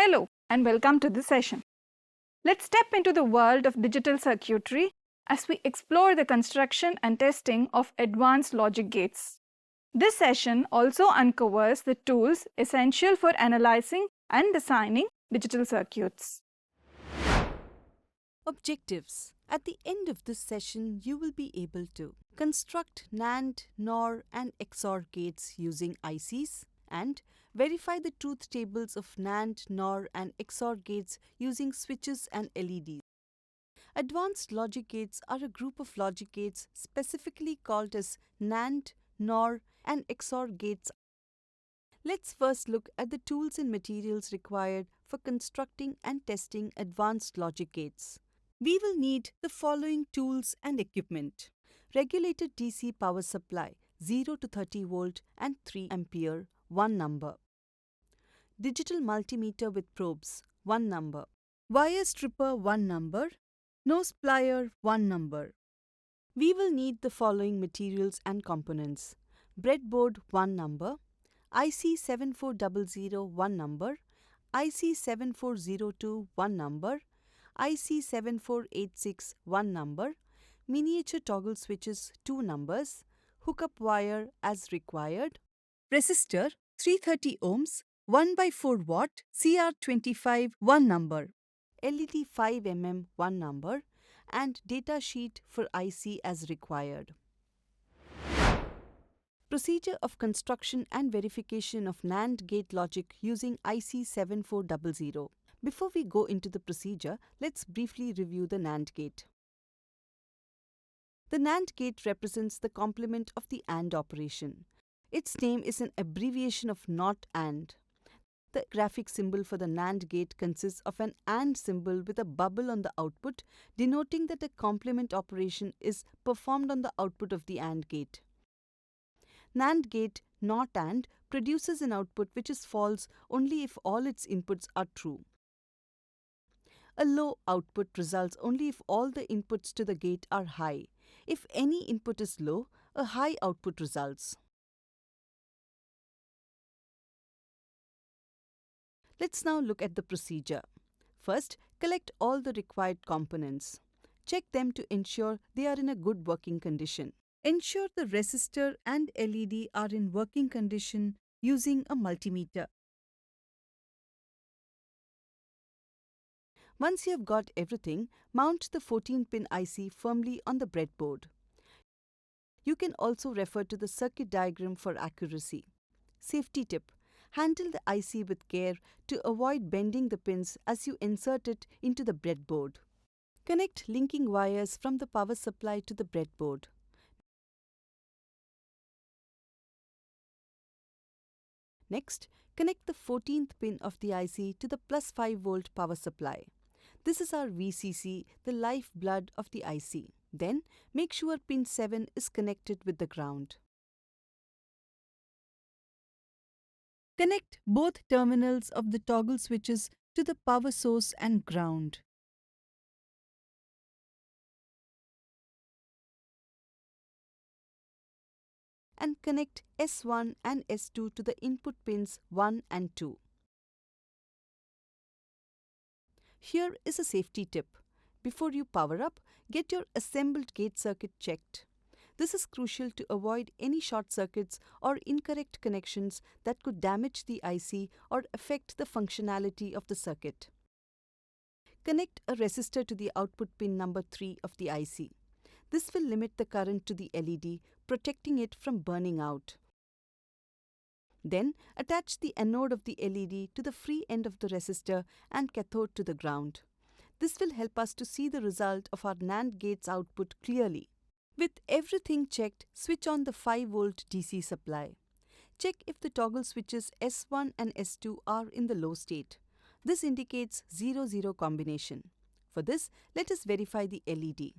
Hello and welcome to this session. Let's step into the world of digital circuitry as we explore the construction and testing of advanced logic gates. This session also uncovers the tools essential for analyzing and designing digital circuits. Objectives. At the end of this session, you will be able to construct NAND, NOR and EX-OR gates using ICs and verify the truth tables of NAND, NOR and EX-OR gates using switches and LEDs. Advanced logic gates are a group of logic gates specifically called as NAND, NOR and EX-OR gates. Let's first look at the tools and materials required for constructing and testing advanced logic gates. We will need the following tools and equipment. Regulated DC power supply 0 to 30 volt and 3 ampere, 1 number. Digital multimeter with probes, 1 number. Wire stripper, 1 number. Nose plier, 1 number. We will need the following materials and components. Breadboard, 1 number. IC 7400, 1 number. IC 7402, 1 number. IC 7486, 1 number, miniature toggle switches 2 numbers, hookup wire as required, resistor 330 ohms, 1 by 4 watt, CR25 1 number, LED 5 mm 1 number, and data sheet for IC as required. Procedure of construction and verification of NAND gate logic using IC 7400. Before we go into the procedure, let's briefly review the NAND gate. The NAND gate represents the complement of the AND operation. Its name is an abbreviation of NOT AND. The graphic symbol for the NAND gate consists of an AND symbol with a bubble on the output, denoting that a complement operation is performed on the output of the AND gate. NAND gate NOT AND produces an output which is false only if all its inputs are true. A low output results only if all the inputs to the gate are high. If any input is low, a high output results. Let's now look at the procedure. First, collect all the required components. Check them to ensure they are in a good working condition. Ensure the resistor and LED are in working condition using a multimeter. Once you have got everything, mount the 14-pin IC firmly on the breadboard. You can also refer to the circuit diagram for accuracy. Safety tip: handle the IC with care to avoid bending the pins as you insert it into the breadboard. Connect linking wires from the power supply to the breadboard. Next, connect the 14th pin of the IC to the plus 5 volt power supply. This is our VCC, the lifeblood of the IC. Then, make sure pin 7 is connected with the ground. Connect both terminals of the toggle switches to the power source and ground. And connect S1 and S2 to the input pins 1 and 2. Here is a safety tip. Before you power up, get your assembled gate circuit checked. This is crucial to avoid any short circuits or incorrect connections that could damage the IC or affect the functionality of the circuit. Connect a resistor to the output pin number 3 of the IC. This will limit the current to the LED, protecting it from burning out. Then, attach the anode of the LED to the free end of the resistor and cathode to the ground. This will help us to see the result of our NAND gate's output clearly. With everything checked, switch on the 5 volt DC supply. Check if the toggle switches S1 and S2 are in the low state. This indicates 0-0 combination. For this, let us verify the LED.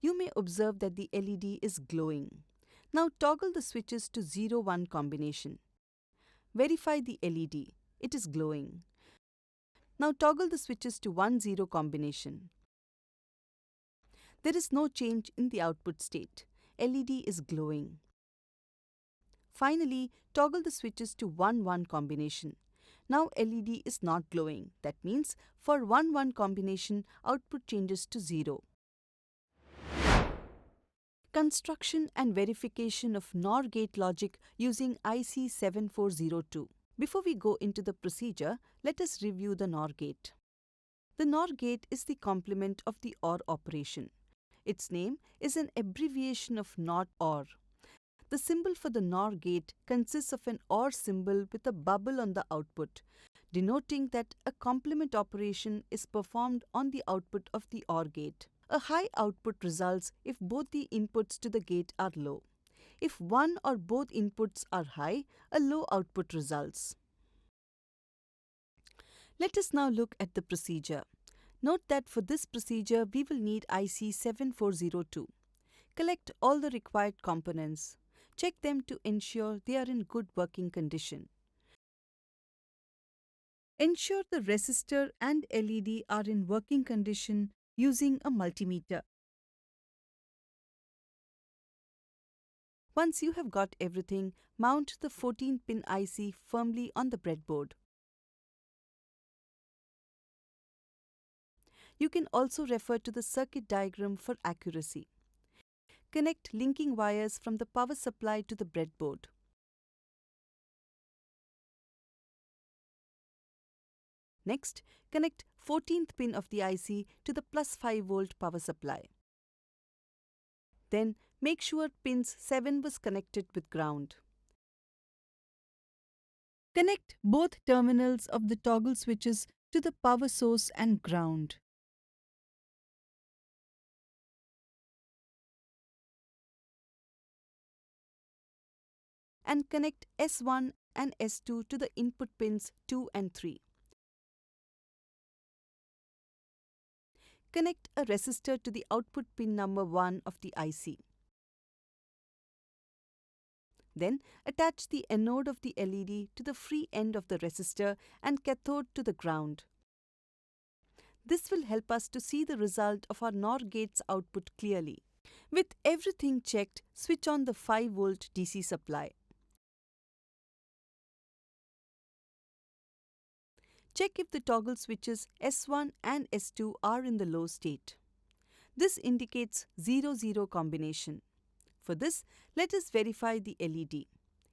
You may observe that the LED is glowing. Now toggle the switches to 0-1 combination. Verify the LED. It is glowing. Now toggle the switches to 1-0 combination. There is no change in the output state. LED is glowing. Finally, toggle the switches to 1-1 combination. Now LED is not glowing. That means for 1-1 combination, output changes to 0. Construction and verification of NOR gate logic using IC 7402. Before we go into the procedure, let us review the NOR gate. The NOR gate is the complement of the OR operation. Its name is an abbreviation of NOT OR. The symbol for the NOR gate consists of an OR symbol with a bubble on the output, denoting that a complement operation is performed on the output of the OR gate. A high output results if both the inputs to the gate are low. If one or both inputs are high, a low output results. Let us now look at the procedure. Note that for this procedure, we will need IC 7402. Collect all the required components. Check them to ensure they are in good working condition. Ensure the resistor and LED are in working condition using a multimeter. Once you have got everything, mount the 14-pin IC firmly on the breadboard. You can also refer to the circuit diagram for accuracy. Connect linking wires from the power supply to the breadboard. Next, connect 14th pin of the IC to the plus 5-volt power supply. Then, make sure pins 7 was connected with ground. Connect both terminals of the toggle switches to the power source and ground. And connect S1 and S2 to the input pins 2 and 3. Connect a resistor to the output pin number 1 of the IC. Then attach the anode of the LED to the free end of the resistor and cathode to the ground. This will help us to see the result of our NOR gate's output clearly. With everything checked, switch on the 5-volt DC supply. Check if the toggle switches S1 and S2 are in the low state. This indicates 0-0 combination. For this, let us verify the LED.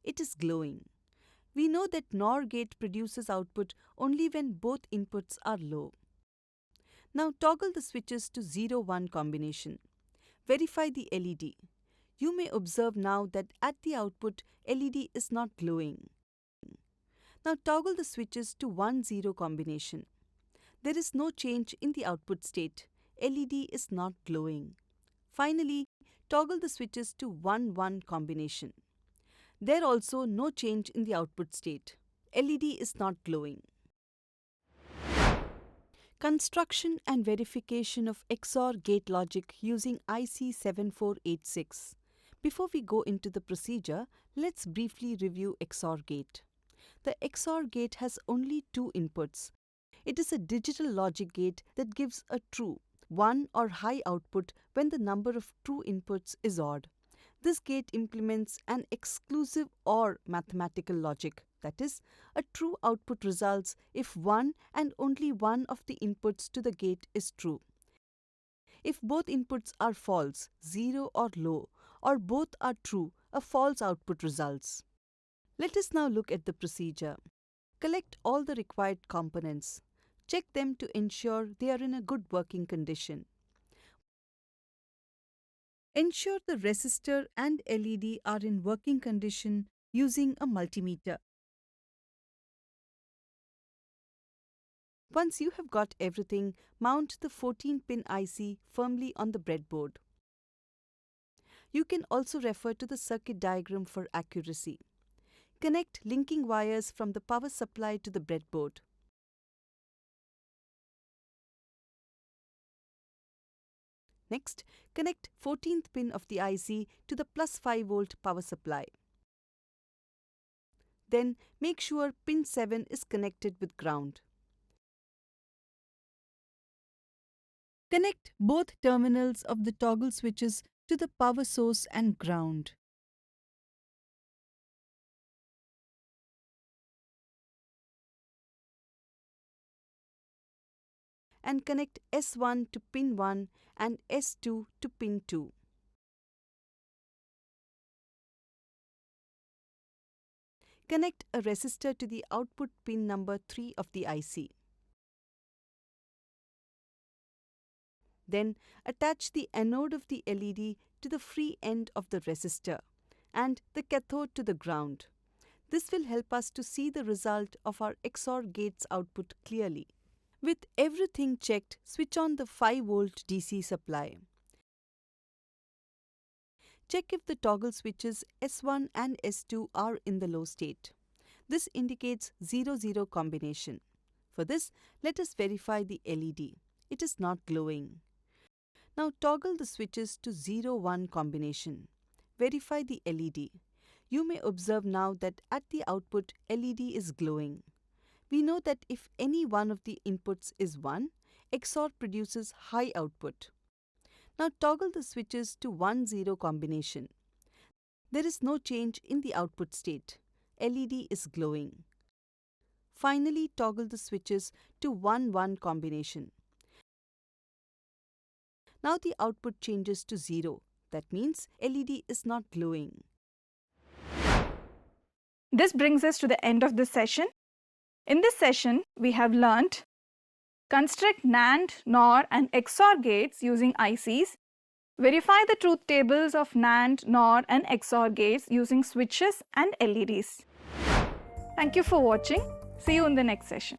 It is glowing. We know that NOR gate produces output only when both inputs are low. Now toggle the switches to 0-1 combination. Verify the LED. You may observe now that at the output, LED is not glowing. Now toggle the switches to 1-0 combination. There is no change in the output state. LED is not glowing. Finally, toggle the switches to 1-1 combination. There also no change in the output state. LED is not glowing. Construction and verification of XOR gate logic using IC 7486. Before we go into the procedure, let's briefly review XOR gate. The XOR gate has only 2 inputs. It is a digital logic gate that gives a true, 1 or high output when the number of true inputs is odd. This gate implements an exclusive OR mathematical logic. That is, a true output results if one and only one of the inputs to the gate is true. If both inputs are false, 0 or low, or both are true, a false output results. Let us now look at the procedure. Collect all the required components. Check them to ensure they are in a good working condition. Ensure the resistor and LED are in working condition using a multimeter. Once you have got everything, mount the 14-pin IC firmly on the breadboard. You can also refer to the circuit diagram for accuracy. Connect linking wires from the power supply to the breadboard. Next, connect 14th pin of the IC to the plus 5-volt power supply. Then make sure pin 7 is connected with ground. Connect both terminals of the toggle switches to the power source and ground. and connect S1 to pin 1 and S2 to pin 2. Connect a resistor to the output pin number 3 of the IC. Then attach the anode of the LED to the free end of the resistor and the cathode to the ground. This will help us to see the result of our XOR gate's output clearly. With everything checked, switch on the 5-volt DC supply. Check if the toggle switches S1 and S2 are in the low state. This indicates 0-0 combination. For this, let us verify the LED. It is not glowing. Now toggle the switches to 0-1 combination. Verify the LED. You may observe now that at the output, LED is glowing. We know that if any one of the inputs is 1, XOR produces high output. Now toggle the switches to 1-0 combination. There is no change in the output state. LED is glowing. Finally, toggle the switches to 1-1 combination. Now the output changes to 0. That means LED is not glowing. This brings us to the end of this session. In this session, we have learnt construct NAND, NOR and EX-OR gates using ICs, verify the truth tables of NAND, NOR and EX-OR gates using switches and LEDs. Thank you for watching. See you in the next session.